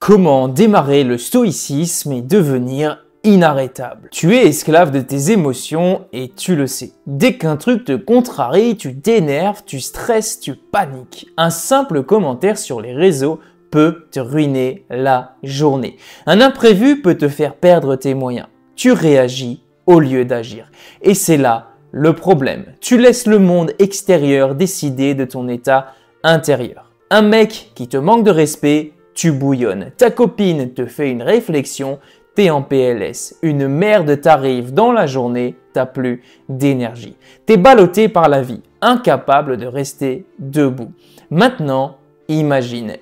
Comment démarrer le stoïcisme et devenir inarrêtable? Tu es esclave de tes émotions et tu le sais. Dès qu'un truc te contrarie, tu t'énerves, tu stresses, tu paniques. Un simple commentaire sur les réseaux peut te ruiner la journée. Un imprévu peut te faire perdre tes moyens. Tu réagis au lieu d'agir. Et c'est là le problème. Tu laisses le monde extérieur décider de ton état intérieur. Un mec qui te manque de respect, tu bouillonnes. Ta copine te fait une réflexion, t'es en PLS. Une merde t'arrive dans la journée, t'as plus d'énergie. T'es ballotté par la vie, incapable de rester debout. Maintenant, imagine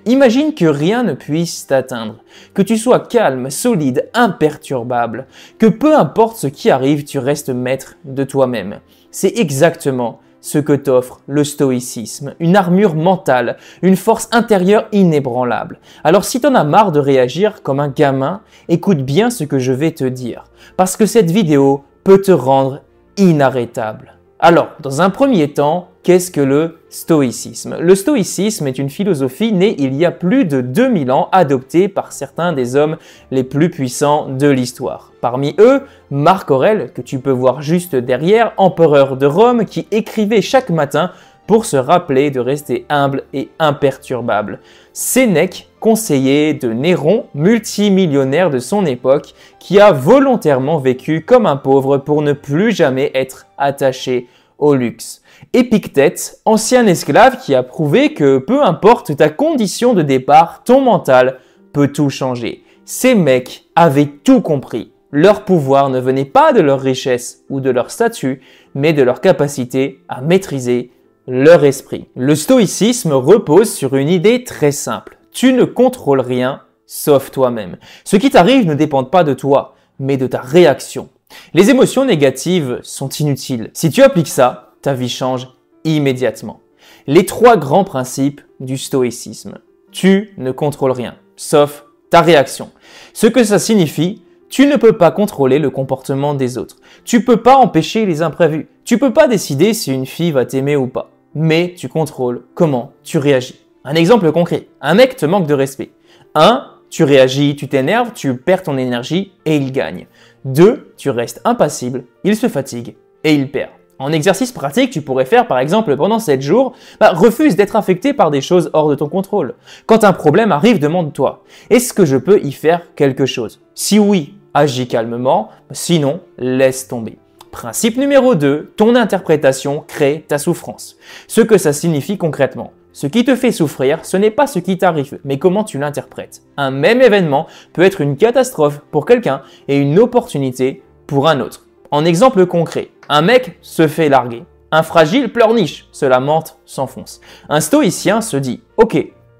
que rien ne puisse t'atteindre, que tu sois calme, solide, imperturbable, que peu importe ce qui arrive, tu restes maître de toi-même. C'est exactement ce que t'offre le stoïcisme, une armure mentale, une force intérieure inébranlable. Alors si t'en as marre de réagir comme un gamin, écoute bien ce que je vais te dire, parce que cette vidéo peut te rendre inarrêtable. Alors, dans un premier temps, qu'est-ce que le stoïcisme? Le stoïcisme est une philosophie née il y a plus de 2000 ans, adoptée par certains des hommes les plus puissants de l'histoire. Parmi eux, Marc Aurèle, que tu peux voir juste derrière, empereur de Rome, qui écrivait chaque matin pour se rappeler de rester humble et imperturbable. Sénèque, conseiller de Néron, multimillionnaire de son époque, qui a volontairement vécu comme un pauvre pour ne plus jamais être attaché au luxe. Épictète, ancien esclave qui a prouvé que peu importe ta condition de départ, ton mental peut tout changer. Ces mecs avaient tout compris. Leur pouvoir ne venait pas de leur richesse ou de leur statut, mais de leur capacité à maîtriser leur esprit. Le stoïcisme repose sur une idée très simple. Tu ne contrôles rien sauf toi-même. Ce qui t'arrive ne dépend pas de toi, mais de ta réaction. Les émotions négatives sont inutiles. Si tu appliques ça, ta vie change immédiatement. Les trois grands principes du stoïcisme. Tu ne contrôles rien, sauf ta réaction. Ce que ça signifie, tu ne peux pas contrôler le comportement des autres. Tu peux pas empêcher les imprévus. Tu peux pas décider si une fille va t'aimer ou pas. Mais tu contrôles comment tu réagis. Un exemple concret. Un mec te manque de respect. 1. Tu réagis, tu t'énerves, tu perds ton énergie et il gagne. 2. Tu restes impassible, il se fatigue et il perd. En exercice pratique, tu pourrais faire par exemple pendant 7 jours, refuse d'être affecté par des choses hors de ton contrôle. Quand un problème arrive, demande-toi, est-ce que je peux y faire quelque chose? Si oui, agis calmement, sinon, laisse tomber. Principe numéro 2, ton interprétation crée ta souffrance. Ce que ça signifie concrètement. Ce qui te fait souffrir, ce n'est pas ce qui t'arrive, mais comment tu l'interprètes. Un même événement peut être une catastrophe pour quelqu'un et une opportunité pour un autre. En exemple concret, un mec se fait larguer. Un fragile pleurniche, se lamente, s'enfonce. Un stoïcien se dit « Ok,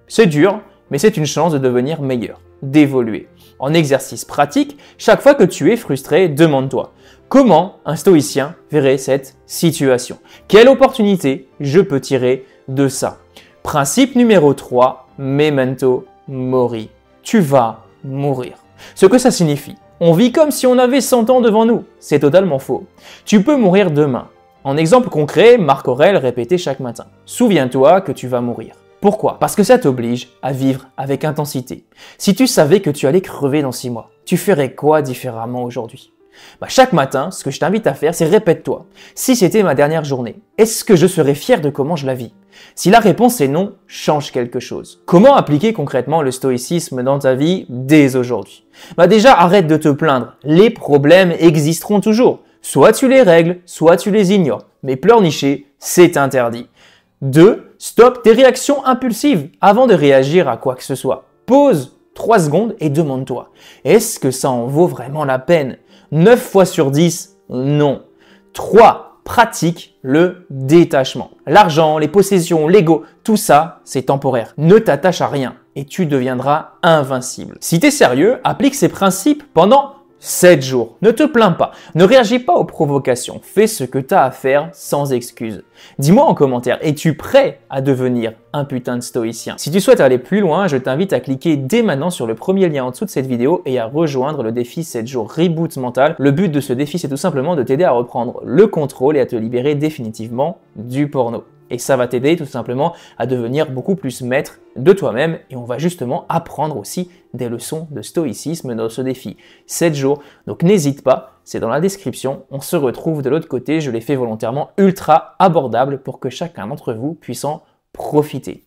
c'est dur, mais c'est une chance de devenir meilleur, d'évoluer. » En exercice pratique, chaque fois que tu es frustré, demande-toi comment un stoïcien verrait cette situation. Quelle opportunité je peux tirer de ça? Principe numéro 3, memento mori. Tu vas mourir. Ce que ça signifie, on vit comme si on avait 100 ans devant nous. C'est totalement faux. Tu peux mourir demain. En exemple concret, Marc Aurèle répétait chaque matin. Souviens-toi que tu vas mourir. Pourquoi? Parce que ça t'oblige à vivre avec intensité. Si tu savais que tu allais crever dans 6 mois, tu ferais quoi différemment aujourd'hui? Chaque matin, ce que je t'invite à faire, c'est répète-toi. Si c'était ma dernière journée, est-ce que je serais fier de comment je la vis? Si la réponse est non, change quelque chose. Comment appliquer concrètement le stoïcisme dans ta vie dès aujourd'hui? Déjà, arrête de te plaindre. Les problèmes existeront toujours. Soit tu les règles, soit tu les ignores. Mais pleurnicher, c'est interdit. 2. Stop tes réactions impulsives avant de réagir à quoi que ce soit. Pause 3 secondes et demande-toi, est-ce que ça en vaut vraiment la peine? 9 fois sur 10, non. 3. Pratique le détachement. L'argent, les possessions, l'ego, tout ça, c'est temporaire. Ne t'attache à rien et tu deviendras invincible. Si tu es sérieux, applique ces principes pendant 7 jours. Ne te plains pas, ne réagis pas aux provocations, fais ce que tu as à faire sans excuse. Dis-moi en commentaire, es-tu prêt à devenir un putain de stoïcien? Si tu souhaites aller plus loin, je t'invite à cliquer dès maintenant sur le premier lien en dessous de cette vidéo et à rejoindre le défi 7 jours Reboot Mental. Le but de ce défi, c'est tout simplement de t'aider à reprendre le contrôle et à te libérer définitivement du porno. et ça va t'aider tout simplement à devenir beaucoup plus maître de toi-même et on va justement apprendre aussi des leçons de stoïcisme dans ce défi 7 jours. Donc n'hésite pas, c'est dans la description, on se retrouve de l'autre côté, je l'ai fait volontairement ultra abordable pour que chacun d'entre vous puisse en profiter.